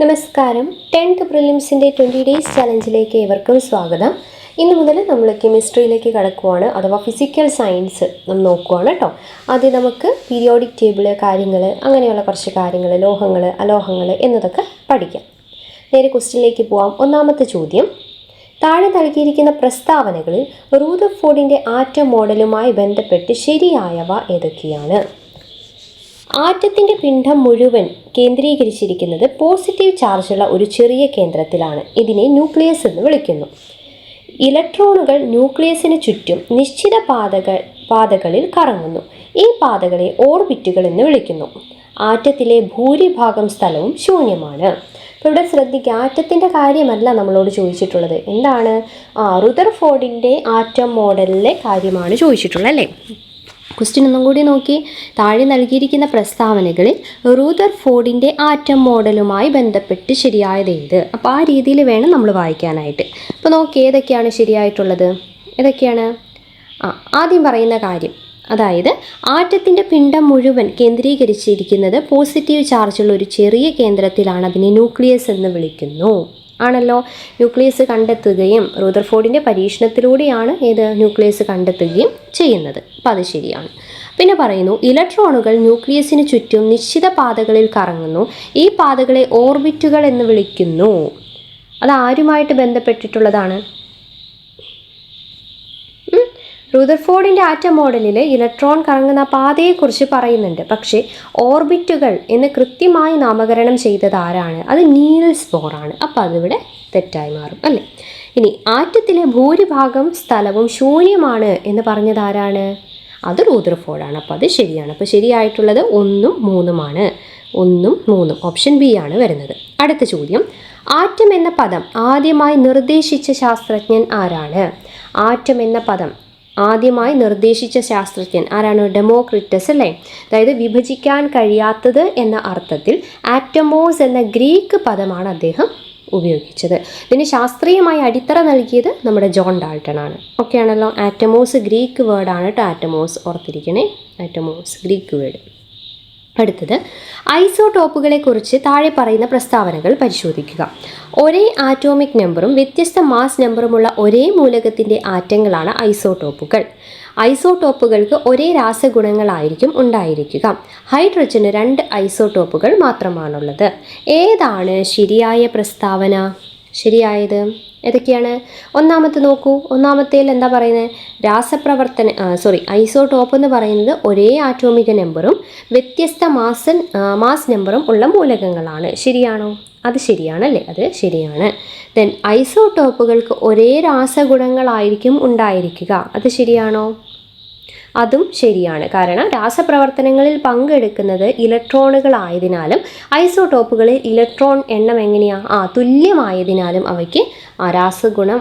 നമസ്കാരം. 10th പ്രിലിംസിൻ്റെ 20 days ചലഞ്ചിലേക്ക് ഏവർക്കും സ്വാഗതം. ഇന്ന് മുതൽ നമ്മൾ കെമിസ്ട്രിയിലേക്ക് കടക്കുവാണ്, അഥവാ ഫിസിക്കൽ സയൻസ് നമ്മൾ നോക്കുവാണ് കേട്ടോ. ആദ്യം നമുക്ക് പീരിയോഡിക് ടേബിള് കാര്യങ്ങൾ, അങ്ങനെയുള്ള കുറച്ച് കാര്യങ്ങൾ, ലോഹങ്ങൾ അലോഹങ്ങൾ എന്നതൊക്കെ പഠിക്കാം. നേരെ ക്വസ്റ്റ്യനിലേക്ക് പോവാം. ഒന്നാമത്തെ ചോദ്യം, താഴെ നൽകിയിരിക്കുന്ന പ്രസ്താവനകളിൽ റൂദർഫോർഡിൻ്റെ ആറ്റം മോഡലുമായി ബന്ധപ്പെട്ട് ശരിയായവ ഏതൊക്കെയാണ്? ആറ്റത്തിൻ്റെ പിണ്ഡം മുഴുവൻ കേന്ദ്രീകരിച്ചിരിക്കുന്നത് പോസിറ്റീവ് ചാർജുള്ള ഒരു ചെറിയ കേന്ദ്രത്തിലാണ്. ഇതിനെ ന്യൂക്ലിയസ് എന്ന് വിളിക്കുന്നു. ഇലക്ട്രോണുകൾ ന്യൂക്ലിയസിന് ചുറ്റും നിശ്ചിത പാതകളിൽ കറങ്ങുന്നു. ഈ പാതകളെ ഓർബിറ്റുകൾ എന്ന് വിളിക്കുന്നു. ആറ്റത്തിലെ ഭൂരിഭാഗം സ്ഥലവും ശൂന്യമാണ്. അപ്പോൾ ഇവിടെ ശ്രദ്ധിക്കുക, ആറ്റത്തിൻ്റെ കാര്യമല്ല നമ്മളോട് ചോദിച്ചിട്ടുള്ളത്. എന്താണ്? റുദർഫോർഡിൻ്റെ ആറ്റം മോഡലിലെ കാര്യമാണ് ചോദിച്ചിട്ടുള്ളത് അല്ലേ? ക്വസ്റ്റ്യൻ ഒന്നും കൂടി നോക്കി. താഴെ നൽകിയിരിക്കുന്ന പ്രസ്താവനകളിൽ റുദർഫോർഡിൻ്റെ ആറ്റം മോഡലുമായി ബന്ധപ്പെട്ട് ശരിയായത് ഏത്? അപ്പോൾ ആ രീതിയിൽ വേണം നമ്മൾ വായിക്കാനായിട്ട്. അപ്പോൾ നോക്കി ഏതൊക്കെയാണ് ശരിയായിട്ടുള്ളത്, ഏതൊക്കെയാണ്? ആദ്യം പറയുന്ന കാര്യം, അതായത് ആറ്റത്തിൻ്റെ പിണ്ഡം മുഴുവൻ കേന്ദ്രീകരിച്ചിരിക്കുന്നത് പോസിറ്റീവ് ചാർജുള്ള ഒരു ചെറിയ കേന്ദ്രത്തിലാണ്. അതിനെ ന്യൂക്ലിയസ് എന്ന് വിളിക്കുന്നു. ആണല്ലോ, ന്യൂക്ലിയസ് കണ്ടെത്തുകയും റുദർഫോർഡിൻ്റെ പരീക്ഷണത്തിലൂടെയാണ് ന്യൂക്ലിയസ് കണ്ടെത്തുകയും ചെയ്യുന്നത്. അപ്പോൾ അത് ശരിയാണ്. പിന്നെ പറയുന്നു, ഇലക്ട്രോണുകൾ ന്യൂക്ലിയസിന് ചുറ്റും നിശ്ചിത പാതകളിൽ കറങ്ങുന്നു. ഈ പാതകളെ ഓർബിറ്റുകൾ എന്ന് വിളിക്കുന്നു. അത് ആരുമായിട്ട് ബന്ധപ്പെട്ടിട്ടുള്ളതാണ്? റുദർഫോർഡിൻ്റെ ആറ്റം മോഡലിൽ ഇലക്ട്രോൺ കറങ്ങുന്ന പാതയെക്കുറിച്ച് പറയുന്നുണ്ട്. പക്ഷേ ഓർബിറ്റുകൾ എന്ന് കൃത്യമായി നാമകരണം ചെയ്തത് ആരാണ്? അത് നീൽസ് ബോറാണ്. അപ്പോൾ അതിവിടെ തെറ്റായി മാറും അല്ലേ? ഇനി ആറ്റത്തിലെ ഭൂരിഭാഗം സ്ഥലവും ശൂന്യമാണ് എന്ന് പറഞ്ഞത് ആരാണ്? അത് റുദർഫോർഡാണ്. അപ്പോൾ അത് ശരിയാണ്. അപ്പോൾ ശരിയായിട്ടുള്ളത് 1ഉം 3ഉമാണ്. 1ഉം 3ഉം ഓപ്ഷൻ ബി ആണ് വരുന്നത്. അടുത്ത ചോദ്യം, ആറ്റം എന്ന പദം ആദ്യമായി നിർദ്ദേശിച്ച ശാസ്ത്രജ്ഞൻ ആരാണ്? ആറ്റം എന്ന പദം ആദ്യമായി നിർദ്ദേശിച്ച ശാസ്ത്രജ്ഞൻ ആരാണ്? ഡെമോക്രിറ്റസ് അല്ലേ? അതായത് വിഭജിക്കാൻ കഴിയാത്തത് എന്ന അർത്ഥത്തിൽ ആറ്റമോസ് എന്ന ഗ്രീക്ക് പദമാണ് അദ്ദേഹം ഉപയോഗിച്ചത്. ഇതിന് ശാസ്ത്രീയമായി അടിത്തറ നൽകിയത് നമ്മുടെ ജോൺ ഡാൾട്ടൺ ആണ്. ഓക്കെ ആണല്ലോ. ആറ്റമോസ് ഗ്രീക്ക് വേർഡാണ് കേട്ടോ. ആറ്റമോസ് ഓർത്തിരിക്കണേ, ആറ്റമോസ് ഗ്രീക്ക് വേർഡ്. അടുത്തത്, ഐസോടോപ്പുകളെ കുറിച്ച് താഴെ പറയുന്ന പ്രസ്താവനകൾ പരിശോധിക്കുക. ഒരേ ആറ്റോമിക് നമ്പറും വ്യത്യസ്ത മാസ് നമ്പറുമുള്ള ഒരേ മൂലകത്തിൻ്റെ ആറ്റങ്ങളാണ് ഐസോടോപ്പുകൾ. ഐസോടോപ്പുകൾക്ക് ഒരേ രാസഗുണങ്ങളായിരിക്കും ഉണ്ടായിരിക്കുക. ഹൈഡ്രജന് 2 ഐസോടോപ്പുകൾ മാത്രമാണുള്ളത്. ഏതാണ് ശരിയായ പ്രസ്താവന? ശരിയായത് ഏതൊക്കെയാണ്? ഒന്നാമത്തെ നോക്കൂ. ഒന്നാമത്തേൽ എന്താ പറയുന്നത്? ഐസോടോപ്പ് എന്ന് പറയുന്നത് ഒരേ ആറ്റോമിക നമ്പറും വ്യത്യസ്ത മാസ് നമ്പറും ഉള്ള മൂലകങ്ങളാണ്. ശരിയാണോ? അത് ശരിയാണല്ലേ? അത് ശരിയാണ്. ദെൻ ഐസോടോപ്പുകൾക്ക് ഒരേ രാസഗുണങ്ങളായിരിക്കും ഉണ്ടായിരിക്കുക. അത് ശരിയാണോ? അതും ശരിയാണ്. കാരണം രാസപ്രവർത്തനങ്ങളിൽ പങ്കെടുക്കുന്നത് ഇലക്ട്രോണുകളായതിനാലും ഐസോടോപ്പുകളിൽ ഇലക്ട്രോൺ എണ്ണം തുല്യമായതിനാലും അവയ്ക്ക് രാസഗുണം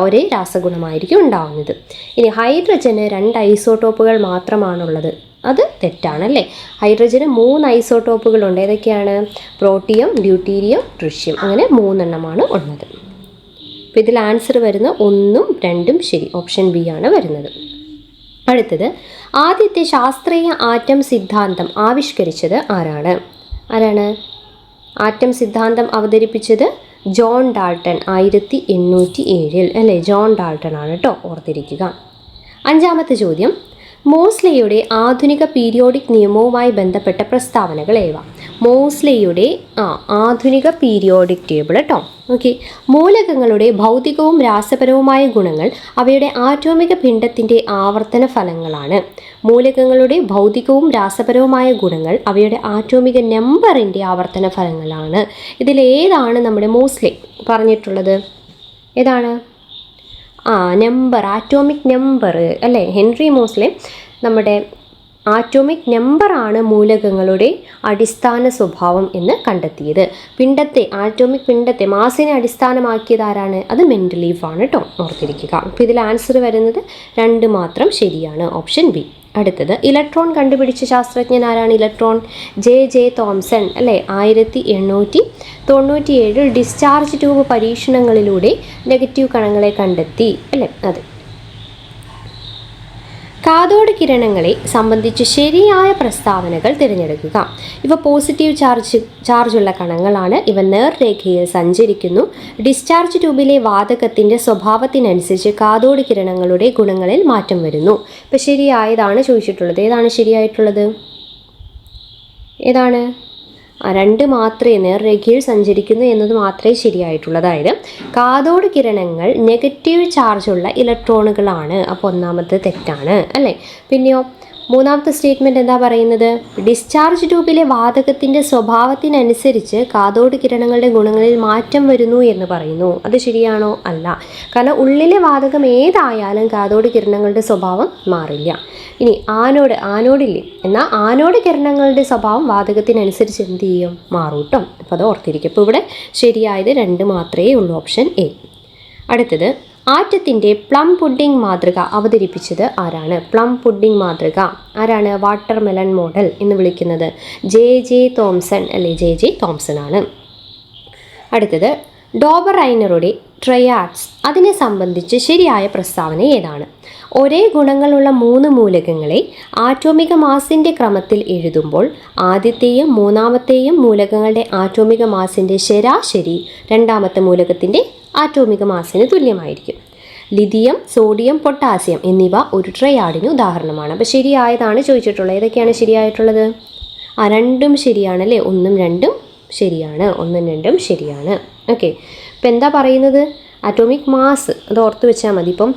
ഒരേ രാസഗുണമായിരിക്കും ഉണ്ടാവുന്നത്. ഇനി ഹൈഡ്രജന് 2 ഐസോടോപ്പുകൾ മാത്രമാണുള്ളത്. അത് തെറ്റാണല്ലേ? ഹൈഡ്രജന് 3 ഐസോടോപ്പുകളുണ്ട്. ഏതൊക്കെയാണ്? പ്രോട്ടിയം, ഡ്യൂട്ടീരിയം, ട്രിഷ്യം, അങ്ങനെ 3 എണ്ണമാണ് ഉള്ളത്. അപ്പോൾ ഇതിൽ ആൻസർ വരുന്നത് 1ഉം 2ഉം ശരി. ഓപ്ഷൻ ബി ആണ് വരുന്നത്. അടുത്തത്, ആദ്യത്തെ ശാസ്ത്രീയ ആറ്റം സിദ്ധാന്തം ആവിഷ്കരിച്ചത് ആരാണ്? ആറ്റം സിദ്ധാന്തം അവതരിപ്പിച്ചത് ജോൺ ഡാൾട്ടൺ 1807 അല്ലേ? ജോൺ ഡാൾട്ടൺ ആണ് കേട്ടോ, ഓർത്തിരിക്കുക. അഞ്ചാമത്തെ ചോദ്യം, മോസ്ലെയുടെ ആധുനിക പീരിയോഡിക് നിയമവുമായി ബന്ധപ്പെട്ട പ്രസ്താവനകൾ ഏവ? മോസ്ലെയുടെ ആധുനിക പീരിയോഡിക് ടേബിൾ കേട്ടോ. ഓക്കെ, മൂലകങ്ങളുടെ ഭൗതികവും രാസപരവുമായ ഗുണങ്ങൾ അവയുടെ ആറ്റോമിക പിണ്ഡത്തിൻ്റെ ആവർത്തന ഫലങ്ങളാണ്. മൂലകങ്ങളുടെ ഭൗതികവും രാസപരവുമായ ഗുണങ്ങൾ അവയുടെ ആറ്റോമിക നമ്പറിൻ്റെ ആവർത്തന ഫലങ്ങളാണ്. ഇതിലേതാണ് നമ്മുടെ മോസ്ലെ പറഞ്ഞിട്ടുള്ളത്? ഏതാണ്? നമ്പർ, ആറ്റോമിക് നമ്പർ അല്ലേ? ഹെൻറി മോസ്ലെ നമ്മുടെ ആറ്റോമിക് നമ്പറാണ് മൂലകങ്ങളുടെ അടിസ്ഥാന സ്വഭാവം എന്ന് കണ്ടെത്തിയത്. ആറ്റോമിക് പിണ്ഡത്തെ മാസിനെ അടിസ്ഥാനമാക്കിയത് ആരാണ്? അത് മെൻഡലീഫ് ആണ് കേട്ടോ, ഓർത്തിരിക്കുക. അപ്പോൾ ഇതിൽ ആൻസർ വരുന്നത് 2 മാത്രം ശരിയാണ്. Option B. അടുത്തത്, ഇലക്ട്രോൺ കണ്ടുപിടിച്ച ശാസ്ത്രജ്ഞൻ ആരാണ്? ഇലക്ട്രോൺ ജെ തോംസൺ അല്ലേ? 1897 ഡിസ്ചാർജ് ട്യൂബ് പരീക്ഷണങ്ങളിലൂടെ നെഗറ്റീവ് കണങ്ങളെ കണ്ടെത്തി അല്ലേ? അതെ. കാഥോഡ് കിരണങ്ങളെ സംബന്ധിച്ച് ശരിയായ പ്രസ്താവനകൾ തിരഞ്ഞെടുക്കുക. ഇവ പോസിറ്റീവ് ചാർജുള്ള കണങ്ങളാണ്. ഇവ നേർരേഖയിൽ സഞ്ചരിക്കുന്നു. ഡിസ്ചാർജ് ട്യൂബിലെ വാതകത്തിൻ്റെ സ്വഭാവത്തിനനുസരിച്ച് കാഥോഡ് കിരണങ്ങളുടെ ഗുണങ്ങളിൽ മാറ്റം വരുന്നു. ഇപ്പം ശരിയായതാണ് ചോദിച്ചിട്ടുള്ളത്. ഏതാണ് ശരിയായിട്ടുള്ളത്? ഏതാണ്? രണ്ട് മാത്രമേ നേർരേഖയിൽ സഞ്ചരിക്കുന്നു എന്നത് മാത്രമേ ശരിയായിട്ടുള്ളൂ. അതായത് കാഥോഡ് കിരണങ്ങൾ നെഗറ്റീവ് ചാർജുള്ള ഇലക്ട്രോണുകളാണ്. അപ്പോൾ ഒന്നാമത്തെ തെറ്റാണ് അല്ലേ. പിന്നെയോ മൂന്നാമത്തെ സ്റ്റേറ്റ്മെൻറ്റ് എന്താ പറയുന്നത്? ഡിസ്ചാർജ് ട്യൂബിലെ വാതകത്തിൻ്റെ സ്വഭാവത്തിനനുസരിച്ച് കാഥോഡ് കിരണങ്ങളുടെ ഗുണങ്ങളിൽ മാറ്റം വരുന്നു എന്ന് പറയുന്നു. അത് ശരിയാണോ? അല്ല. കാരണം ഉള്ളിലെ വാതകം ഏതായാലും കാഥോഡ് കിരണങ്ങളുടെ സ്വഭാവം മാറില്ല. ഇനി ആനോഡില്ലേ, എന്നാൽ ആനോഡ് കിരണങ്ങളുടെ സ്വഭാവം വാതകത്തിനനുസരിച്ച് എന്ത് ചെയ്യും? മാറും കേട്ടോ. അപ്പോൾ അത് ഓർത്തിരിക്കും. അപ്പോൾ ഇവിടെ ശരിയായത് 2 മാത്രമേ ഉള്ളൂ, ഓപ്ഷൻ എ. അടുത്തത്, ആറ്റത്തിൻ്റെ പ്ലം പുഡിംഗ് മാതൃക അവതരിപ്പിച്ചത് ആരാണ്? പ്ലം പുഡിംഗ് മാതൃക ആരാണ്? വാട്ടർമെലൺ മോഡൽ എന്ന് വിളിക്കുന്നത് ജെ തോംസൺ അല്ലേ? ജെ തോംസൺ ആണ്. അടുത്തത്, ഡോബറൈനറുടെ ട്രയാഡ്സ് അതിനെ സംബന്ധിച്ച് ശരിയായ പ്രസ്താവന ഏതാണ്? ഒരേ ഗുണങ്ങളുള്ള 3 മൂലകങ്ങളെ ആറ്റോമിക മാസിൻ്റെ ക്രമത്തിൽ എഴുതുമ്പോൾ ആദ്യത്തെയും മൂന്നാമത്തെയും മൂലകങ്ങളുടെ ആറ്റോമിക മാസിൻ്റെ ശരാശരി രണ്ടാമത്തെ മൂലകത്തിൻ്റെ ആറ്റോമിക മാസിന് തുല്യമായിരിക്കും. ലിഥിയം, സോഡിയം, പൊട്ടാസ്യം എന്നിവ ഒരു ട്രയാഡിന് ഉദാഹരണമാണ്. അപ്പോൾ ശരിയായതാണ് ചോദിച്ചിട്ടുള്ളത്. ഏതൊക്കെയാണ് ശരിയായിട്ടുള്ളത്? 2 ശരിയാണല്ലേ. 1ഉം 2ഉം ശരിയാണ്. 1ഉം 2ഉം ശരിയാണ്. ഓക്കെ. ഇപ്പം എന്താ പറയുന്നത്? ആറ്റോമിക് മാസ് അത് ഓർത്ത് വെച്ചാൽ മതി. ഇപ്പം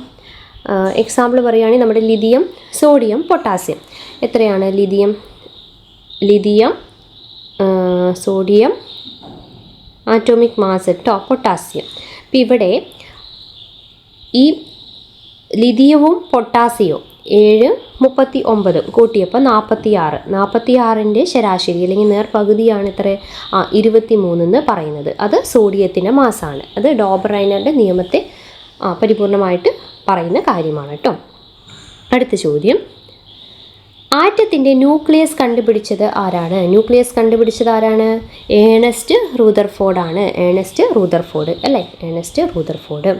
എക്സാമ്പിൾ പറയുകയാണെങ്കിൽ നമ്മുടെ ലിഥിയം, സോഡിയം, പൊട്ടാസ്യം എത്രയാണ്? ലിഥിയം, സോഡിയം, ആറ്റോമിക് മാസ് കേട്ടോ, പൊട്ടാസ്യം. അപ്പം ഇവിടെ ഈ ലിഥിയവും പൊട്ടാസ്യവും 7, 39 കൂട്ടിയപ്പോൾ 46. 46ൻ്റെ ശരാശരി അല്ലെങ്കിൽ നേർപകുതിയാണ് എത്ര? 23 എന്ന് പറയുന്നത്. അത് സോഡിയത്തിൻ്റെ മാസാണ്. അത് ഡോബറൈനറുടെ നിയമത്തെ പരിപൂർണമായിട്ട് പറയുന്ന കാര്യമാണ് കേട്ടോ. അടുത്ത ചോദ്യം, ആറ്റത്തിൻ്റെ ന്യൂക്ലിയസ് കണ്ടുപിടിച്ചത് ആരാണ്? ന്യൂക്ലിയസ് കണ്ടുപിടിച്ചത് ആരാണ്? ഏണസ്റ്റ് റൂദർഫോർഡ് ആണ്. ഏണസ്റ്റ് റൂദർഫോർഡ് അല്ലേ? Ernest Rutherford.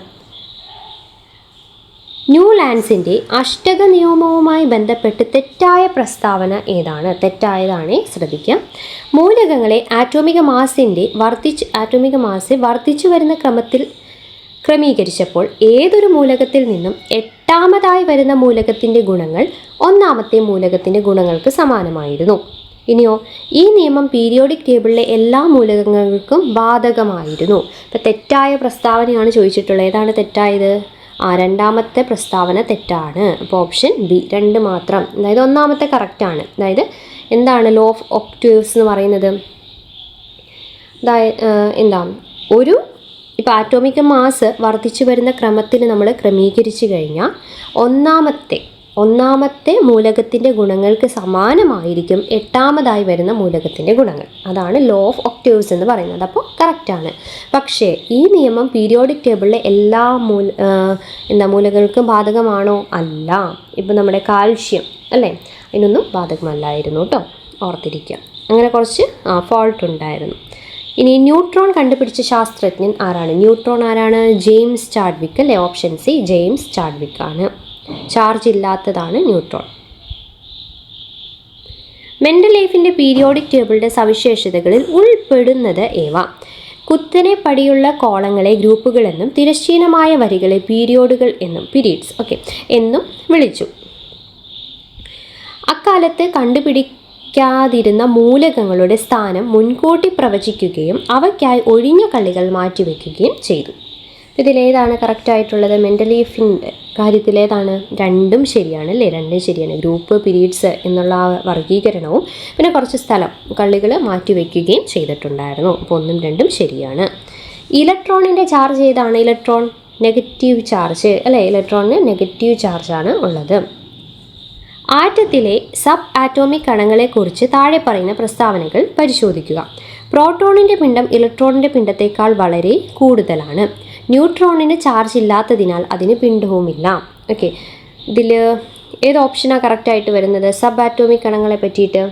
ന്യൂലാൻഡ്സിൻ്റെ അഷ്ടക നിയമവുമായി ബന്ധപ്പെട്ട് തെറ്റായ പ്രസ്താവന ഏതാണ്? തെറ്റായതാണേ, ശ്രദ്ധിക്കാം. മൂലകങ്ങളെ ആറ്റോമിക മാസ് വർദ്ധിച്ചു വരുന്ന ക്രമത്തിൽ ക്രമീകരിച്ചപ്പോൾ ഏതൊരു മൂലകത്തിൽ നിന്നും 8ാമതായി വരുന്ന മൂലകത്തിൻ്റെ ഗുണങ്ങൾ 1ാമത്തെ മൂലകത്തിൻ്റെ ഗുണങ്ങൾക്ക് സമാനമായിരുന്നു. ഇനിയോ ഈ നിയമം പീരിയോഡിക് ടേബിളിലെ എല്ലാ മൂലകങ്ങൾക്കും ബാധകമായിരുന്നു. ഇപ്പം തെറ്റായ പ്രസ്താവനയാണ് ചോദിച്ചിട്ടുള്ളത്. ഏതാണ് തെറ്റായത്? രണ്ടാമത്തെ പ്രസ്താവന തെറ്റാണ്. അപ്പോൾ ഓപ്ഷൻ ബി 2 മാത്രം. അതായത് 1ാമത്തെ കറക്റ്റാണ്. അതായത് എന്താണ് ലോ ഓഫ് ഒക്ടേവ്സ് എന്ന് പറയുന്നത്? എന്താ ഇപ്പോൾ ആറ്റോമിക് മാസ് വർദ്ധിച്ചു വരുന്ന ക്രമത്തിൽ നമ്മൾ ക്രമീകരിച്ചു കഴിഞ്ഞാൽ ഒന്നാമത്തെ മൂലകത്തിൻ്റെ ഗുണങ്ങൾക്ക് സമാനമായിരിക്കും 8ാമതായി വരുന്ന മൂലകത്തിൻ്റെ ഗുണങ്ങൾ. അതാണ് ലോ ഓഫ് ഒക്ടേവ്സ് എന്ന് പറയുന്നത്. അപ്പോൾ കറക്റ്റാണ്. പക്ഷേ ഈ നിയമം പീരിയോഡിക് ടേബിളിലെ എല്ലാ മൂലകങ്ങൾക്കും ബാധകമാണോ? അല്ല. ഇപ്പോൾ നമ്മുടെ കാൽഷ്യം അല്ലേ, അതിനൊന്നും ബാധകമല്ലായിരുന്നു കേട്ടോ, ഓർത്തിരിക്കുക. അങ്ങനെ കുറച്ച് ഫോൾട്ട് ഉണ്ടായിരുന്നു. ഇനി ന്യൂട്രോൺ കണ്ടുപിടിച്ച ശാസ്ത്രജ്ഞൻ ആരാണ്? ന്യൂട്രോൺ ആരാണ്? ജെയിംസ് ചാഡ്വിക്ക് അല്ലേ? ഓപ്ഷൻ സി ജെയിംസ് ചാഡ്വിക്ക് ആണ്. ചാർജ് ഇല്ലാത്തതാണ് ന്യൂട്രോൺ. മെൻഡലീഫിൻ്റെ പീരിയോഡിക് ടേബിളിൻ്റെ സവിശേഷതകളിൽ ഉൾപ്പെടുന്നത് ഏവ? കുത്തനെ പടിയുള്ള കോളങ്ങളെ ഗ്രൂപ്പുകളെന്നും തിരശ്ചീനമായ വരികളെ പീരിയോഡുകൾ എന്നും എന്നും വിളിച്ചു. അക്കാലത്ത് കണ്ടുപിടിക്കാതിരുന്ന മൂലകങ്ങളുടെ സ്ഥാനം മുൻകൂട്ടി പ്രവചിക്കുകയും അവയ്ക്കായി ഒഴിഞ്ഞ കള്ളികൾ മാറ്റിവെക്കുകയും ചെയ്തു. ഇതിലേതാണ് കറക്റ്റായിട്ടുള്ളത്? മെൻഡലീഫിൻ്റെ കാര്യത്തിലേതാണ്? 2ഉം ശരിയാണ് അല്ലേ? 2ഉം ശരിയാണ്. ഗ്രൂപ്പ്, പീരീഡ്സ് എന്നുള്ള വർഗീകരണവും പിന്നെ കുറച്ച് സ്ഥലം കള്ളികൾ മാറ്റിവെക്കുകയും ചെയ്തിട്ടുണ്ടായിരുന്നു. അപ്പോൾ 1ഉം 2ഉം ശരിയാണ്. ഇലക്ട്രോണിൻ്റെ ചാർജ് ഏതാണ്? ഇലക്ട്രോൺ നെഗറ്റീവ് ചാർജ് അല്ലേ? ഇലക്ട്രോണിന് നെഗറ്റീവ് ചാർജാണ് ഉള്ളത്. ആറ്റത്തിലെ സബ് ആറ്റോമിക് കണങ്ങളെക്കുറിച്ച് താഴെ പറയുന്ന പ്രസ്താവനകൾ പരിശോധിക്കുക. പ്രോട്ടോണിൻ്റെ പിണ്ഡം ഇലക്ട്രോണിൻ്റെ പിണ്ഡത്തേക്കാൾ വളരെ കൂടുതലാണ്. ന്യൂട്രോണിന് ചാർജ് ഇല്ലാത്തതിനാൽ അതിന് പിണ്ഡവുമില്ല. ഓക്കെ. ഇതിൽ ഏത് ഓപ്ഷനാണ് കറക്റ്റായിട്ട് വരുന്നത്? സബ് ആറ്റോമിക് കണങ്ങളെ പറ്റിയിട്ട്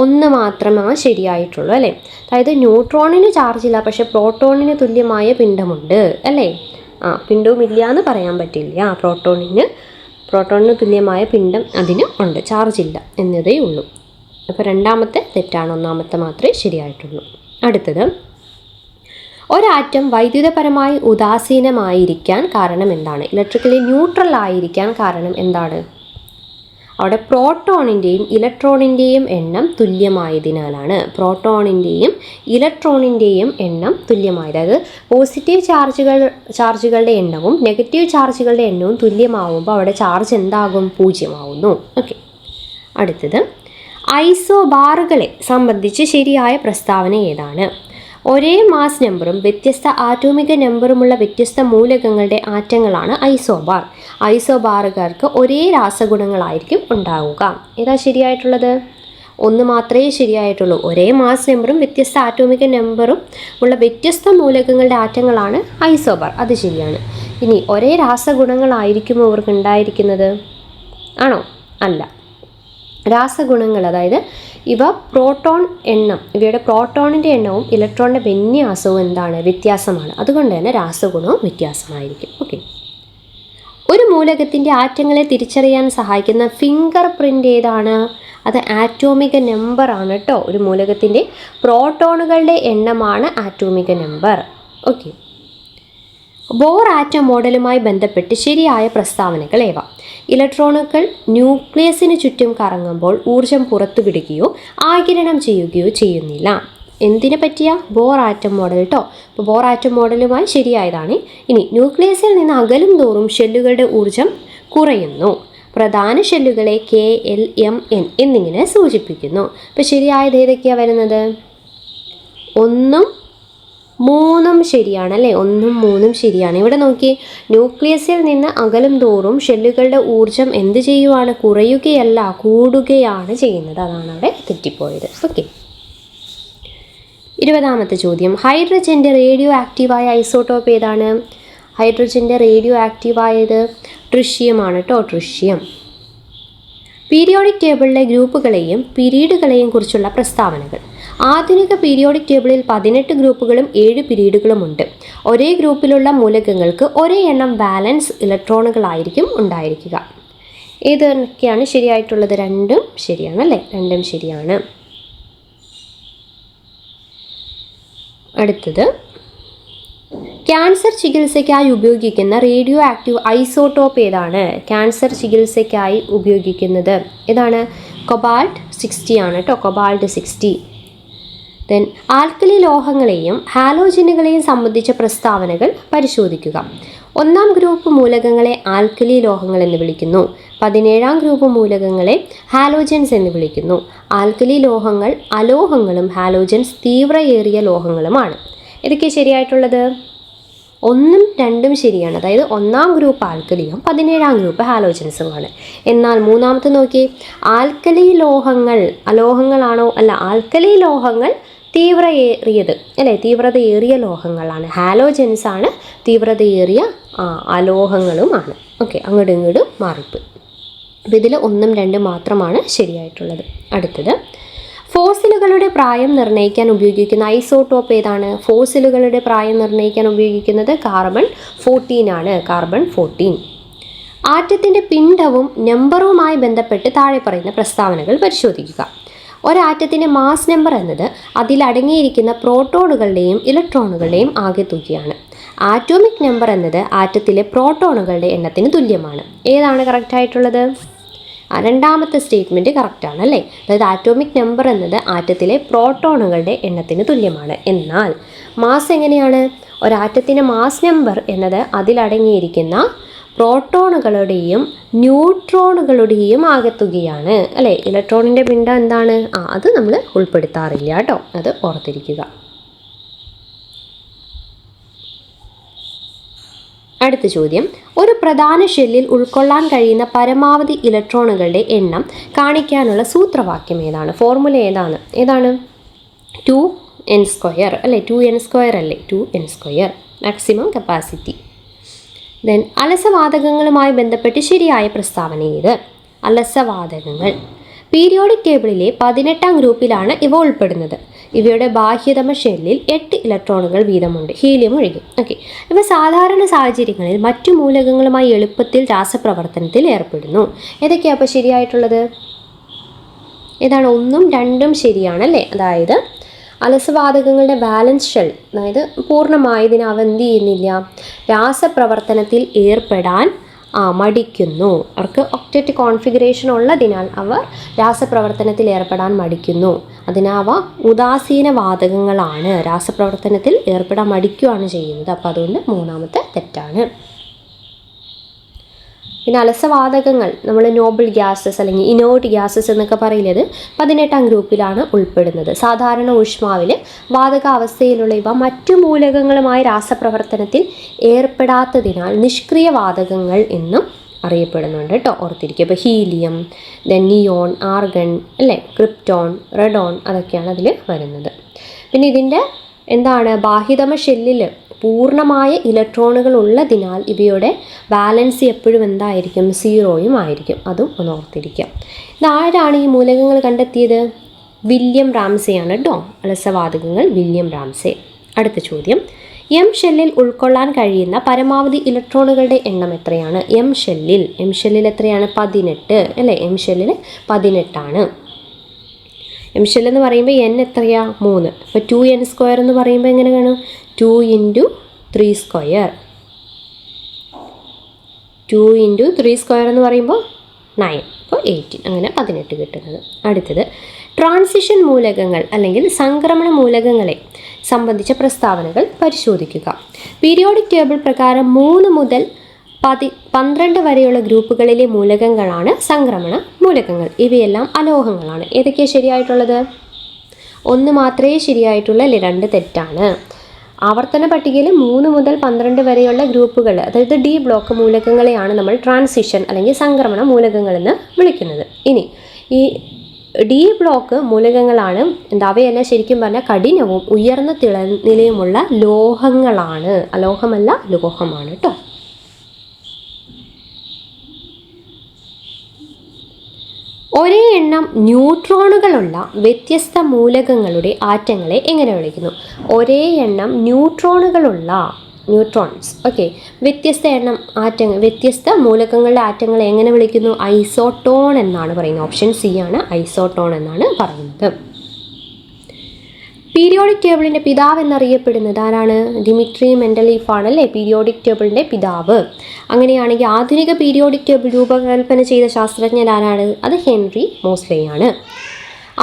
1 മാത്രമേ ശരിയായിട്ടുള്ളൂ അല്ലേ? അതായത് ന്യൂട്രോണിന് ചാർജ് ഇല്ല, പക്ഷേ പ്രോട്ടോണിന് തുല്യമായ പിണ്ഡമുണ്ട് അല്ലേ? പിണ്ഡവും ഇല്ല എന്ന് പറയാൻ പറ്റില്ല. പ്രോട്ടോണിന് തുല്യമായ പിണ്ഡം അതിന് ഉണ്ട്, ചാർജ് ഇല്ല എന്നതേ ഉള്ളൂ. അപ്പോൾ രണ്ടാമത്തെ തെറ്റാണ്, ഒന്നാമത്തെ മാത്രമേ ശരിയായിട്ടുള്ളൂ. അടുത്തത്, ഒരാറ്റം വൈദ്യുതപരമായി ഉദാസീനമായിരിക്കാൻ കാരണം എന്താണ്? ഇലക്ട്രിക്കലി ന്യൂട്രൽ ആയിരിക്കാൻ കാരണം എന്താണ്? അവിടെ പ്രോട്ടോണിൻ്റെയും ഇലക്ട്രോണിൻ്റെയും എണ്ണം തുല്യമായതിനാലാണ്. പ്രോട്ടോണിൻ്റെയും ഇലക്ട്രോണിൻ്റെയും എണ്ണം തുല്യമായത്, അതായത് പോസിറ്റീവ് ചാർജുകളുടെ എണ്ണവും നെഗറ്റീവ് ചാർജുകളുടെ എണ്ണവും തുല്യമാവുമ്പോൾ അവിടെ ചാർജ് എന്താകും? 0 ആവുന്നു. ഓക്കെ. അടുത്തത്, ഐസോബാറുകളെ സംബന്ധിച്ച് ശരിയായ പ്രസ്താവന ഏതാണ്? ഒരേ മാസ് നമ്പറും വ്യത്യസ്ത ആറ്റോമിക നമ്പറുമുള്ള വ്യത്യസ്ത മൂലകങ്ങളുടെ ആറ്റങ്ങളാണ് ഐസോബാർ. ഐസോബാറുകാർക്ക് ഒരേ രാസഗുണങ്ങളായിരിക്കും ഉണ്ടാവുക. ഏതാ ശരിയായിട്ടുള്ളത്? ഒന്ന് മാത്രമേ ശരിയായിട്ടുള്ളൂ. ഒരേ മാസ് നമ്പറും വ്യത്യസ്ത ആറ്റോമിക നമ്പറും ഉള്ള വ്യത്യസ്ത മൂലകങ്ങളുടെ ആറ്റങ്ങളാണ് ഐസോബാർ, അത് ശരിയാണ്. ഇനി ഒരേ രാസഗുണങ്ങളായിരിക്കുമോ അവർക്ക് ഉണ്ടായിരിക്കുന്നത്? ആണോ? അല്ല. രാസഗുണങ്ങൾ, അതായത് ഇവ പ്രോട്ടോൺ എണ്ണം, ഇവയുടെ പ്രോട്ടോണിൻ്റെ എണ്ണവും ഇലക്ട്രോണിൻ്റെ വിന്യാസവും എന്താണ്? വ്യത്യാസമാണ്. അതുകൊണ്ട് തന്നെ രാസഗുണവും വ്യത്യാസമായിരിക്കും. ഓക്കെ. ഒരു മൂലകത്തിൻ്റെ ആറ്റങ്ങളെ തിരിച്ചറിയാൻ സഹായിക്കുന്ന ഫിംഗർ പ്രിൻ്റ് ഏതാണ്? അത് ആറ്റോമിക നമ്പർ ആണ് കേട്ടോ. ഒരു മൂലകത്തിൻ്റെ പ്രോട്ടോണുകളുടെ എണ്ണമാണ് ആറ്റോമിക നമ്പർ. ഓക്കെ. ബോർ ആറ്റം മോഡലുമായി ബന്ധപ്പെട്ട് ശരിയായ പ്രസ്താവനകൾ ഏവ? ഇലക്ട്രോണുകൾ ന്യൂക്ലിയസിന് ചുറ്റും കറങ്ങുമ്പോൾ ഊർജം പുറത്തുവിടുകയോ ആഗിരണം ചെയ്യുകയോ ചെയ്യുന്നില്ല. എന്തിനെ പറ്റിയ? ബോർ ആറ്റം മോഡൽ കേട്ടോ. അപ്പോൾ ബോർ ആറ്റം മോഡലുമായി ശരിയായതാണ്. ഇനി ന്യൂക്ലിയസിൽ നിന്ന് അകലും തോറും ഷെല്ലുകളുടെ ഊർജം കുറയുന്നു. പ്രധാന ഷെല്ലുകളെ KLMN എന്നിങ്ങനെ സൂചിപ്പിക്കുന്നു. അപ്പോൾ ശരിയായത് ഏതൊക്കെയാണ് വരുന്നത്? 1 3 ശരിയാണ് അല്ലേ? 1 3 ശരിയാണ്. ഇവിടെ നോക്കി, ന്യൂക്ലിയസിൽ നിന്ന് അകലും തോറും ഷെല്ലുകളുടെ ഊർജം എന്ത് ചെയ്യുവാണ്? കുറയുകയല്ല, കൂടുകയാണ് ചെയ്യുന്നത്. അതാണ് അവിടെ തെറ്റിപ്പോയത്. ഓക്കെ. 20ാമത്തെ ചോദ്യം, ഹൈഡ്രജൻ്റെ റേഡിയോ ആക്റ്റീവായ ഐസോട്ടോപ്പ് ഏതാണ്? ഹൈഡ്രജൻ്റെ റേഡിയോ ആക്റ്റീവായത് ട്രിഷ്യമാണ് കേട്ടോ, ട്രിഷ്യം. പീരിയോഡിക് ടേബിളിലെ ഗ്രൂപ്പുകളെയും പിരീഡുകളെയും കുറിച്ചുള്ള പ്രസ്താവനകൾ. ആധുനിക പീരിയോഡിക് ടേബിളിൽ 18 ഗ്രൂപ്പുകളും 7 പിരീഡുകളുമുണ്ട്. ഒരേ ഗ്രൂപ്പിലുള്ള മൂലകങ്ങൾക്ക് ഒരേ എണ്ണം വാലൻസ് ഇലക്ട്രോണുകളായിരിക്കും ഉണ്ടായിരിക്കുക. ഏതൊക്കെയാണ് ശരിയായിട്ടുള്ളത്? 2 ശരിയാണ് അല്ലേ? 2 ശരിയാണ്. അടുത്തത്, ക്യാൻസർ ചികിത്സയ്ക്കായി ഉപയോഗിക്കുന്ന റേഡിയോ ആക്റ്റീവ് ഐസോട്ടോപ്പ് ഏതാണ്? ക്യാൻസർ ചികിത്സയ്ക്കായി ഉപയോഗിക്കുന്നത് ഏതാണ്? കൊബാൾട്ട് 60 ആണ് കേട്ടോ, കൊബാൾട്ട് 60. ദെൻ, ആൽക്കലി ലോഹങ്ങളെയും ഹാലോജനുകളെയും സംബന്ധിച്ച പ്രസ്താവനകൾ പരിശോധിക്കുക. 1ാം ഗ്രൂപ്പ് മൂലകങ്ങളെ ആൽക്കലി ലോഹങ്ങൾ എന്ന് വിളിക്കുന്നു. 17ാം ഗ്രൂപ്പ് മൂലകങ്ങളെ ഹാലോജൻസ് എന്ന് വിളിക്കുന്നു. ആൽക്കലി ലോഹങ്ങൾ അലോഹങ്ങളും ഹാലോജൻസ് തീവ്രയേറിയ ലോഹങ്ങളുമാണ്. ഇതൊക്കെ ശരിയായിട്ടുള്ളത് 1ഉം 2ഉം ശരിയാണ്. അതായത് 1ാം ഗ്രൂപ്പ് ആൽക്കലിയും 17ാം ഗ്രൂപ്പ് ഹാലോജൻസുമാണ്. എന്നാൽ 3ാമത്തെ നോക്കി, ആൽക്കലി ലോഹങ്ങൾ അലോഹങ്ങളാണോ? അല്ല, ആൽക്കലി ലോഹങ്ങൾ തീവ്രയേറിയത് അല്ലേ? തീവ്രതയേറിയ ലോഹങ്ങളാണ്. ഹാലോജൻസ് ആണ് തീവ്രതയേറിയ അലോഹങ്ങളുമാണ്. ഓക്കെ, അങ്ങോട്ടും ഇങ്ങോട്ടും മാറിപ്പോയി. അപ്പോൾ ഇതിൽ 1ഉം 2ഉം മാത്രമാണ് ശരിയായിട്ടുള്ളത്. അടുത്തത്, ഫോസിലുകളുടെ പ്രായം നിർണ്ണയിക്കാൻ ഉപയോഗിക്കുന്ന ഐസോട്ടോപ്പ് ഏതാണ്? ഫോസിലുകളുടെ പ്രായം നിർണ്ണയിക്കാൻ ഉപയോഗിക്കുന്നത് കാർബൺ 14 ആണ്, കാർബൺ 14. ആറ്റത്തിൻ്റെ പിണ്ഡവും നമ്പറുമായി ബന്ധപ്പെട്ട് താഴെ പറയുന്ന പ്രസ്താവനകൾ പരിശോധിക്കുക. ഒരാറ്റത്തിൻ്റെ മാസ് നമ്പർ എന്നത് അതിലടങ്ങിയിരിക്കുന്ന പ്രോട്ടോണുകളുടെയും ഇലക്ട്രോണുകളുടെയും ആകെത്തുകയാണ്. ആറ്റോമിക് നമ്പർ എന്നത് ആറ്റത്തിലെ പ്രോട്ടോണുകളുടെ എണ്ണത്തിന് തുല്യമാണ്. ഏതാണ് കറക്റ്റായിട്ടുള്ളത്? 2ാമത്തെ സ്റ്റേറ്റ്മെൻറ്റ് കറക്റ്റാണ് അല്ലേ? അതായത് ആറ്റോമിക് നമ്പർ എന്നത് ആറ്റത്തിലെ പ്രോട്ടോണുകളുടെ എണ്ണത്തിന് തുല്യമാണ്. എന്നാൽ മാസ് എങ്ങനെയാണ്? ഒരാറ്റത്തിൻ്റെ മാസ് നമ്പർ എന്നത് അതിലടങ്ങിയിരിക്കുന്ന പ്രോട്ടോണുകളുടെയും ന്യൂട്രോണുകളുടെയും ആകെത്തുകയാണ് അല്ലേ? ഇലക്ട്രോണിൻ്റെ പിണ്ഡം എന്താണ്? അത് നമ്മൾ ഉൾപ്പെടുത്താറില്ല കേട്ടോ, അത് ഓർത്തിരിക്കുക. അടുത്ത ചോദ്യം, ഒരു പ്രധാന ഷെല്ലിൽ ഉൾക്കൊള്ളാൻ കഴിയുന്ന പരമാവധി ഇലക്ട്രോണുകളുടെ എണ്ണം കാണിക്കാനുള്ള സൂത്രവാക്യം ഏതാണ്? ഫോർമുല ഏതാണ്? 2n² അല്ലേ? 2n² അല്ലേ? 2n² maximum capacity. ദെൻ, അലസവാതകങ്ങളുമായി ബന്ധപ്പെട്ട് ശരിയായ പ്രസ്താവന ഏത്? അലസവാതകങ്ങൾ പീരിയോഡിക് ടേബിളിലെ 18ാം ഗ്രൂപ്പിലാണ് ഇവ ഉൾപ്പെടുന്നത്. ഇവയുടെ ബാഹ്യതമ ഷെല്ലിൽ 8 ഇലക്ട്രോണുകൾ വീതമുണ്ട്, ഹീലിയം ഒഴികെ. ഓക്കെ, ഇവ സാധാരണ സാഹചര്യങ്ങളിൽ മറ്റു മൂലകങ്ങളുമായി എളുപ്പത്തിൽ രാസപ്രവർത്തനത്തിൽ ഏർപ്പെടുന്നു. ഏതൊക്കെയാണ് അപ്പോൾ ശരിയായിട്ടുള്ളത്? ഏതാണ്? 1ഉം 2ഉം ശരിയാണല്ലേ. അതായത് അലസവാതകങ്ങളുടെ ബാലൻസ് ഷെൽ, അതായത് പൂർണ്ണമായതിന് അവ എന്ത് ചെയ്യുന്നില്ല, രാസപ്രവർത്തനത്തിൽ ഏർപ്പെടാൻ മടിക്കുന്നു. അവർക്ക് ഒക്ടറ്റ് കോൺഫിഗറേഷൻ ഉള്ളതിനാൽ അവർ രാസപ്രവർത്തനത്തിൽ ഏർപ്പെടാൻ മടിക്കുന്നു. അതിനവ ഉദാസീന വാതകങ്ങളാണ്, രാസപ്രവർത്തനത്തിൽ ഏർപ്പെടാൻ മടിക്കുകയാണ് ചെയ്യുന്നത്. അപ്പോൾ അതുകൊണ്ട് 3ാമത്തെ തെറ്റാണ്. പിന്നെ അലസവാതകങ്ങൾ നമ്മൾ നോബിൾ ഗ്യാസസ് അല്ലെങ്കിൽ ഇനോട്ട് ഗ്യാസസ് എന്നൊക്കെ പറയുന്നത് 18ാം ഗ്രൂപ്പിലാണ് ഉൾപ്പെടുന്നത്. സാധാരണ ഊഷ്മാവിൽ വാതകാവസ്ഥയിലുള്ള ഇവ മറ്റു മൂലകങ്ങളുമായി രാസപ്രവർത്തനത്തിൽ ഏർപ്പെടാത്തതിനാൽ നിഷ്ക്രിയ വാതകങ്ങൾ എന്നും അറിയപ്പെടുന്നുണ്ട് കേട്ടോ, ഓർത്തിരിക്കുക. ഇപ്പോൾ ഹീലിയം, ദെൻ നിയോൺ, ആർഗൺ അല്ലേ, ക്രിപ്റ്റോൺ, റെഡോൺ അതൊക്കെയാണ് അതിൽ വരുന്നത്. പിന്നെ ഇതിൻ്റെ എന്താണ്, ബാഹ്യതമ ഷെല്ലിൽ പൂർണ്ണമായ ഇലക്ട്രോണുകൾ ഉള്ളതിനാൽ ഇവയുടെ ബാലൻസ് എപ്പോഴും എന്തായിരിക്കും, 0 ആയിരിക്കും. അതും ഒന്ന് ഓർത്തിരിക്കാം. ഇതാരാണ് ഈ മൂലകങ്ങൾ കണ്ടെത്തിയത്? വില്യം റാംസെ ആണ് കേട്ടോ. അലസവാതകങ്ങൾ വില്യം റാംസെ. അടുത്ത ചോദ്യം, എം ഷെല്ലിൽ ഉൾക്കൊള്ളാൻ കഴിയുന്ന പരമാവധി ഇലക്ട്രോണുകളുടെ എണ്ണം എത്രയാണ്? എം ഷെല്ലിൽ എത്രയാണ്? 18 അല്ലേ. എം ഷെല്ലിൽ 18 ആണ്. എം ഷെൽ എന്ന് പറയുമ്പോൾ എൻ എത്രയാ? 3. അപ്പോൾ 2n² എന്ന് പറയുമ്പോൾ എങ്ങനെ കാണും? 2 × 3². 2 × 3² എന്ന് പറയുമ്പോൾ 9, അപ്പോൾ 18, അങ്ങനെ 18 കിട്ടുന്നത്. അടുത്തത്, ട്രാൻസിഷൻ മൂലകങ്ങൾ അല്ലെങ്കിൽ സംക്രമണ മൂലകങ്ങളെ സംബന്ധിച്ച പ്രസ്താവനകൾ പരിശോധിക്കുക. പീരിയോഡിക് ടേബിൾ പ്രകാരം 3 മുതൽ 12 വരെയുള്ള ഗ്രൂപ്പുകളിലെ മൂലകങ്ങളാണ് സംക്രമണ മൂലകങ്ങൾ. ഇവയെല്ലാം അലോഹങ്ങളാണ്. ഏതൊക്കെയാണ് ശരിയായിട്ടുള്ളത്? 1 മാത്രമേ ശരിയായിട്ടുള്ളൂ അല്ലേ, 2 തെറ്റാണ്. ആവർത്തന പട്ടികയിൽ 3 മുതൽ 12 വരെയുള്ള ഗ്രൂപ്പുകൾ, അതായത് ഡി ബ്ലോക്ക് മൂലകങ്ങളെയാണ് നമ്മൾ ട്രാൻസിഷൻ അല്ലെങ്കിൽ സംക്രമണ മൂലകങ്ങളെന്ന് വിളിക്കുന്നത്. ഇനി ഈ ഡി ബ്ലോക്ക് മൂലകങ്ങളാണ് അവയെല്ലാം ശരിക്കും പറഞ്ഞാൽ കഠിനവും ഉയർന്ന തിളനിലയുമുള്ള ലോഹങ്ങളാണ്. അലോഹമല്ല, ലോഹമാണ് കേട്ടോ. ഒരേ എണ്ണം ന്യൂട്രോണുകളുള്ള വ്യത്യസ്ത മൂലകങ്ങളുടെ ആറ്റങ്ങളെ എങ്ങനെ വിളിക്കുന്നു? ഒരേ എണ്ണം ന്യൂട്രോൺസ്, ഓക്കെ, വ്യത്യസ്ത എണ്ണം ആറ്റങ്ങൾ, വ്യത്യസ്ത മൂലകങ്ങളുടെ ആറ്റങ്ങളെ എങ്ങനെ വിളിക്കുന്നു? ഐസോട്ടോൺ എന്നാണ് പറയുന്നത്. ഓപ്ഷൻ സി ആണ്, ഐസോട്ടോൺ എന്നാണ് പറയുന്നത്. പീരിയോഡിക് ടേബിളിൻ്റെ പിതാവ് എന്നറിയപ്പെടുന്നത് ആരാണ്? ദിമിട്രി മെൻഡലീഫ് ആണല്ലേ പീരിയോഡിക് ടേബിളിൻ്റെ പിതാവ്. അങ്ങനെയാണെങ്കിൽ ആധുനിക പീരിയോഡിക് ടേബിൾ രൂപകൽപ്പന ചെയ്ത ശാസ്ത്രജ്ഞൻ ആരാണ്? അത് ഹെൻറി മോസ്ലെയാണ്.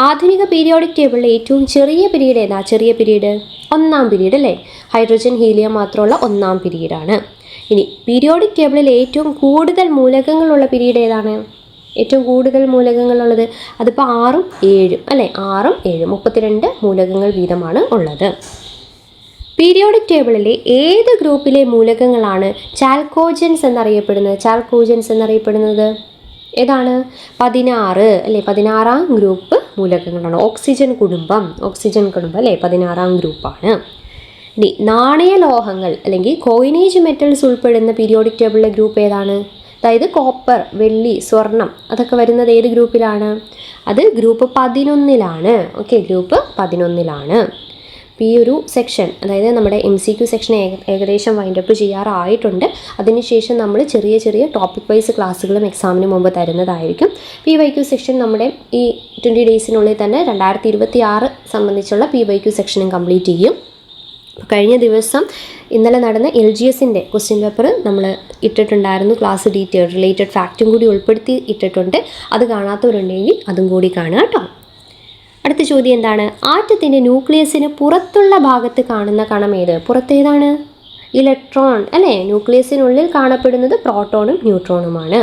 ആധുനിക പീരിയോഡിക് ടേബിളിലെ ഏറ്റവും ചെറിയ പീരീഡ് ഏതാ? ചെറിയ പീരീഡ് 1ാം പീരീഡ് അല്ലേ. ഹൈഡ്രജൻ ഹീലിയം മാത്രമുള്ള 1ാം പീരീഡാണ്. ഇനി പീരിയോഡിക് ടേബിളിൽ ഏറ്റവും കൂടുതൽ മൂലകങ്ങളുള്ള പീരീഡ് ഏതാണ്? ഏറ്റവും കൂടുതൽ മൂലകങ്ങളുള്ളത് അതിപ്പോൾ 6ഉം 7ഉം അല്ലേ. 6ഉം 7ഉം 32 മൂലകങ്ങൾ വീതമാണ് ഉള്ളത്. പീരിയോഡിക് ടേബിളിലെ ഏത് ഗ്രൂപ്പിലെ മൂലകങ്ങളാണ് ചാൽക്കോജൻസ് എന്നറിയപ്പെടുന്നത്? ഏതാണ്? 16 അല്ലേ. 16ാം ഗ്രൂപ്പ് മൂലകങ്ങളാണ്. ഓക്സിജൻ കുടുംബം അല്ലേ 16ാം ഗ്രൂപ്പാണ്. ഇനി നാണയലോഹങ്ങൾ അല്ലെങ്കിൽ കോയിനേജ് മെറ്റൽസ് ഉൾപ്പെടുന്ന പീരിയോഡിക് ടേബിളിലെ ഗ്രൂപ്പ് ഏതാണ്? അതായത് കോപ്പർ, വെള്ളി, സ്വർണം അതൊക്കെ വരുന്നത് ഏത് ഗ്രൂപ്പിലാണ്? അത് ഗ്രൂപ്പ് 11ലാണ്. ഓക്കെ, ഗ്രൂപ്പ് 11ലാണ്. ഈ ഒരു സെക്ഷൻ, അതായത് നമ്മുടെ MCQ സെക്ഷൻ ഏകദേശം വൈൻഡപ്പ് ചെയ്യാറായിട്ടുണ്ട്. അതിനുശേഷം നമ്മൾ ചെറിയ ചെറിയ ടോപ്പിക് വൈസ് ക്ലാസ്സുകളും എക്സാമിന് മുമ്പ് തരുന്നതായിരിക്കും. PYQ സെക്ഷൻ നമ്മുടെ ഈ 20 ഡേയ്സിനുള്ളിൽ തന്നെ 2026 സംബന്ധിച്ചുള്ള PYQ സെക്ഷനും കംപ്ലീറ്റ് ചെയ്യും. കഴിഞ്ഞ ദിവസം ഇന്നലെ നടന്ന LGSൻ്റെ ക്വസ്റ്റ്യൻ പേപ്പർ നമ്മൾ ഇട്ടിട്ടുണ്ടായിരുന്നു. ക്ലാസ് ഡീറ്റെയിൽ റിലേറ്റഡ് ഫാക്റ്റും കൂടി ഉൾപ്പെടുത്തി ഇട്ടിട്ടുണ്ട്. അത് കാണാത്തവരുണ്ടെങ്കിൽ അതും കൂടി കാണുക കേട്ടോ. അടുത്ത ചോദ്യം എന്താണ്? ആറ്റത്തിൻ്റെ ന്യൂക്ലിയസിന് പുറത്തുള്ള ഭാഗത്ത് കാണുന്ന കണം ഏത്? പുറത്തേതാണ്? ഇലക്ട്രോൺ അല്ലേ. ന്യൂക്ലിയസിനുള്ളിൽ കാണപ്പെടുന്നത് പ്രോട്ടോണും ന്യൂട്രോണുമാണ്.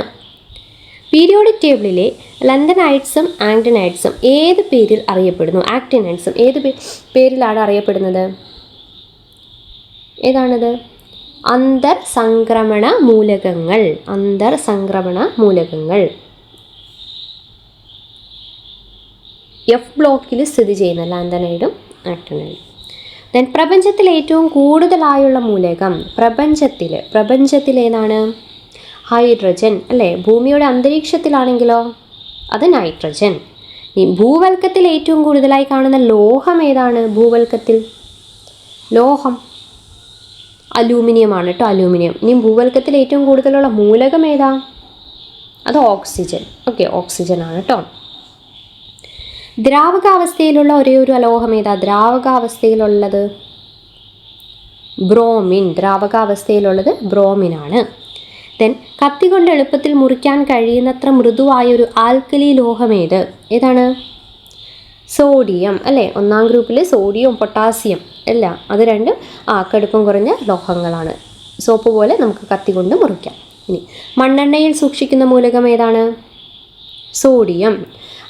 പീരിയോഡിക് ടേബിളിലെ ലന്തനൈഡ്സും ആക്ടിനൈഡ്സും ഏത് പേരിൽ അറിയപ്പെടുന്നു? ആക്ടിനൈഡ്സും ഏത് പേരിലാണ് അറിയപ്പെടുന്നത്? ഏതാണത്? അന്തർസംക്രമണ മൂലകങ്ങൾ. F ബ്ലോക്കിൽ സ്ഥിതി ചെയ്യുന്ന ലാന്തനൈഡും ആക്ടിനൈഡും. ദെൻ പ്രപഞ്ചത്തിൽ ഏറ്റവും കൂടുതലായുള്ള മൂലകം പ്രപഞ്ചത്തിൽ ഏതാണ്? ഹൈഡ്രജൻ അല്ലേ. ഭൂമിയുടെ അന്തരീക്ഷത്തിലാണെങ്കിലോ അത് നൈട്രജൻ. ഇനി ഭൂവൽക്കത്തിൽ ഏറ്റവും കൂടുതലായി കാണുന്ന ലോഹം ഏതാണ്? ഭൂവൽക്കത്തിൽ ലോഹം അലൂമിനിയമാണ് കേട്ടോ, അലൂമിനിയം. ഇനി ഭൂവൽക്കത്തിൽ ഏറ്റവും കൂടുതലുള്ള മൂലകം ഏതാ? അത് ഓക്സിജൻ. ഓക്കെ, ഓക്സിജൻ ആണ് കേട്ടോ. ദ്രാവകാവസ്ഥയിലുള്ള ഒരേ ഒരു അലോഹം ഏതാ? ദ്രാവകാവസ്ഥയിലുള്ളത് ബ്രോമിൻ. ദ്രാവകാവസ്ഥയിലുള്ളത് ബ്രോമിനാണ്. ദെൻ കത്തി കൊണ്ട് എളുപ്പത്തിൽ മുറിക്കാൻ കഴിയുന്നത്ര മൃദുവായ ഒരു ആൽക്കലി ലോഹം ഏതാണ്? സോഡിയം അല്ലേ? ഒന്നാം ഗ്രൂപ്പിൽ സോഡിയവും പൊട്ടാസ്യം അല്ല, അത് രണ്ടും കടുപ്പം കുറഞ്ഞ ലോഹങ്ങളാണ്. സോപ്പ് പോലെ നമുക്ക് കത്തി കൊണ്ട് മുറിക്കാം. ഇനി മണ്ണെണ്ണയിൽ സൂക്ഷിക്കുന്ന മൂലകം ഏതാണ്? സോഡിയം.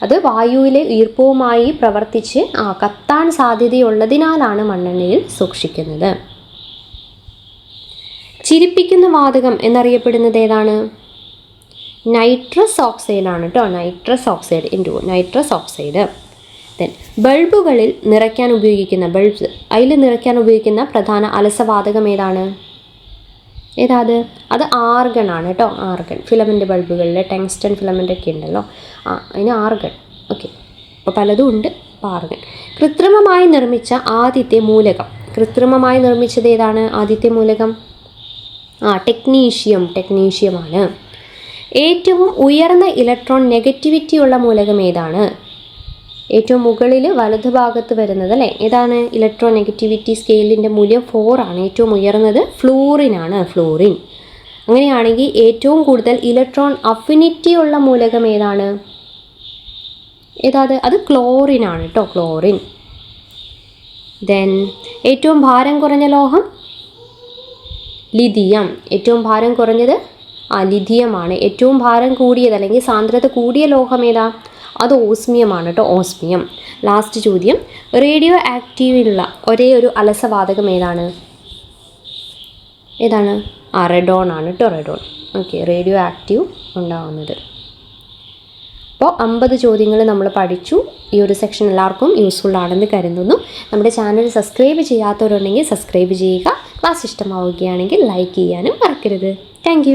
അത് വായുവിലെ ഈർപ്പവുമായി പ്രവർത്തിച്ച് കത്താൻ സാധ്യതയുള്ളതിനാലാണ് മണ്ണെണ്ണയിൽ സൂക്ഷിക്കുന്നത്. ചിരിപ്പിക്കുന്ന വാതകം എന്നറിയപ്പെടുന്നത് ഏതാണ്? നൈട്രസ് ഓക്സൈഡ് ആണ് കേട്ടോ. Nitrous oxide nitrous oxide. Then ബൾബുകളിൽ നിറയ്ക്കാൻ ഉപയോഗിക്കുന്ന അതിൽ നിറയ്ക്കാൻ ഉപയോഗിക്കുന്ന പ്രധാന അലസവാതകം ഏതാണ്? അത് ആർഗൺ ആണ് കേട്ടോ. ആർഗൺ. ഫിലമെൻ്റ് ബൾബുകളിൽ ടങ്സ്റ്റൺ ഫിലമെൻ്റ് ഒക്കെ ഉണ്ടല്ലോ, അതിന് ആർഗൺ. ഓക്കെ, അപ്പോൾ പലതും ഉണ്ട്. അപ്പോൾ ആർഗൺ. കൃത്രിമമായി നിർമ്മിച്ച ആദ്യത്തെ മൂലകം. കൃത്രിമമായി നിർമ്മിച്ചത് ഏതാണ്? ആദ്യത്തെ മൂലകം ടെക്നീഷ്യമാണ്. ഏറ്റവും ഉയർന്ന ഇലക്ട്രോൺ നെഗറ്റിവിറ്റി ഉള്ള മൂലകം ഏതാണ്? ഏറ്റവും മുകളിൽ വലതുഭാഗത്ത് വരുന്നത് അല്ലേ, ഏതാണ്? ഇലക്ട്രോൺ നെഗറ്റിവിറ്റി സ്കെയിലിൻ്റെ മൂല്യം 4 ആണ്. ഏറ്റവും ഉയർന്നത് ഫ്ലൂറിനാണ്. ഫ്ലൂറിൻ. അങ്ങനെയാണെങ്കിൽ ഏറ്റവും കൂടുതൽ ഇലക്ട്രോൺ അഫിനിറ്റി ഉള്ള മൂലകം ഏതാണ്? അത് ക്ലോറിൻ ആണ് കേട്ടോ. ക്ലോറിൻ. ദെൻ ഏറ്റവും ഭാരം കുറഞ്ഞ ലോഹം ലിഥിയം. ഏറ്റവും ഭാരം കുറഞ്ഞത് ലിഥിയമാണ്. ഏറ്റവും ഭാരം കൂടിയത് അല്ലെങ്കിൽ സാന്ദ്രത കൂടിയ ലോഹം ഏതാ? അത് ഓസ്മിയമാണ് കേട്ടോ. ഓസ്മിയം. ലാസ്റ്റ് ചോദ്യം, റേഡിയോ ആക്റ്റീവിലുള്ള ഒരേ ഒരു അലസവാതകം ഏതാണ്? റെഡോൺ ആണ് കേട്ടോ. റെഡോൺ. ഓക്കെ, റേഡിയോ ആക്റ്റീവ് ഉണ്ടാവുന്നത്. അപ്പോൾ 50 ചോദ്യങ്ങൾ നമ്മൾ പഠിച്ചു. ഈ ഒരു സെക്ഷൻ എല്ലാവർക്കും യൂസ്ഫുൾ ആണെന്ന് കരുതുന്നു. നമ്മുടെ ചാനൽ സബ്സ്ക്രൈബ് ചെയ്യാത്തവരുണ്ടെങ്കിൽ സബ്സ്ക്രൈബ് ചെയ്യുക. ക്ലാസ് ഇഷ്ടമാവുകയാണെങ്കിൽ ലൈക്ക് ചെയ്യാനും മറക്കരുത്. താങ്ക്